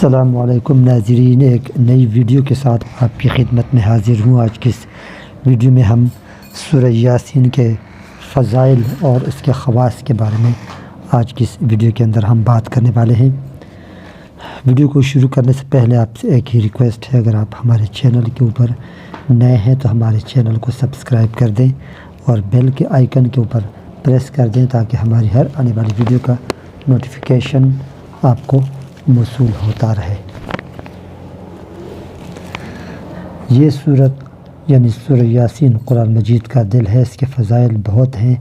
السلام علیکم ناظرین، ایک نئی ویڈیو کے ساتھ آپ کی خدمت میں حاضر ہوں۔ آج کی اس ویڈیو میں ہم سورہ یاسین کے فضائل اور اس کے خواص کے بارے میں آج کی اس ویڈیو کے اندر ہم بات کرنے والے ہیں۔ ویڈیو کو شروع کرنے سے پہلے آپ سے ایک ہی ریکویسٹ ہے، اگر آپ ہمارے چینل کے اوپر نئے ہیں تو ہمارے چینل کو سبسکرائب کر دیں اور بیل کے آئیکن کے اوپر پریس کر دیں تاکہ ہماری ہر آنے والی ویڈیو کا نوٹیفیکیشن آپ کو موصول ہوتا رہے۔ یہ سورت یعنی سورہ یاسین قرآن مجید کا دل ہے۔ اس کے فضائل بہت ہیں۔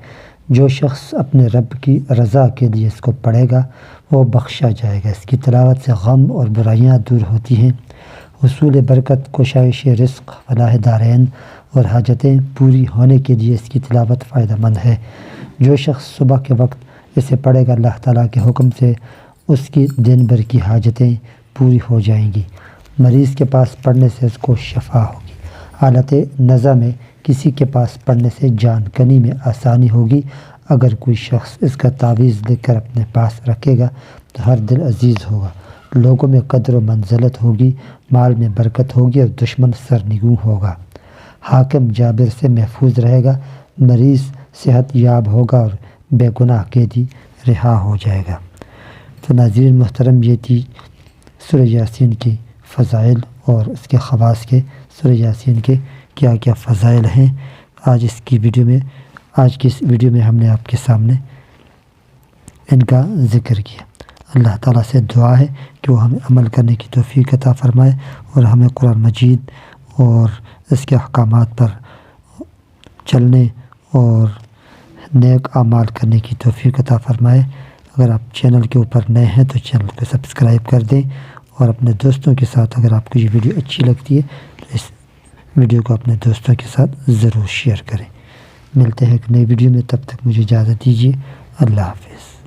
جو شخص اپنے رب کی رضا کے لیے اس کو پڑھے گا وہ بخشا جائے گا۔ اس کی تلاوت سے غم اور برائیاں دور ہوتی ہیں۔ حصول برکت، کوشش رزق، فلاح دارین اور حاجتیں پوری ہونے کے لیے اس کی تلاوت فائدہ مند ہے۔ جو شخص صبح کے وقت اسے پڑھے گا اللہ تعالیٰ کے حکم سے اس کی دن بھر کی حاجتیں پوری ہو جائیں گی۔ مریض کے پاس پڑھنے سے اس کو شفا ہوگی۔ حالت نزع میں کسی کے پاس پڑھنے سے جان کنی میں آسانی ہوگی۔ اگر کوئی شخص اس کا تعویذ لکھ کر اپنے پاس رکھے گا تو ہر دل عزیز ہوگا، لوگوں میں قدر و منزلت ہوگی، مال میں برکت ہوگی اور دشمن سرنگوں ہوگا۔ حاکم جابر سے محفوظ رہے گا، مریض صحت یاب ہوگا اور بے گناہ قیدی رہا ہو جائے گا۔ تو ناظرین محترم، یہ تھی سورہ یاسین کی فضائل اور اس کے خواص کے۔ سورہ یاسین کے کیا کیا فضائل ہیں آج کی اس ویڈیو میں ہم نے آپ کے سامنے ان کا ذکر کیا۔ اللہ تعالیٰ سے دعا ہے کہ وہ ہمیں عمل کرنے کی توفیق عطا فرمائے اور ہمیں قرآن مجید اور اس کے احکامات پر چلنے اور نیک اعمال کرنے کی توفیق عطا فرمائے۔ اگر آپ چینل کے اوپر نئے ہیں تو چینل کو سبسکرائب کر دیں اور اپنے دوستوں کے ساتھ، اگر آپ کو یہ ویڈیو اچھی لگتی ہے تو اس ویڈیو کو اپنے دوستوں کے ساتھ ضرور شیئر کریں۔ ملتے ہیں ایک نئی ویڈیو میں، تب تک مجھے اجازت دیجیے۔ اللہ حافظ۔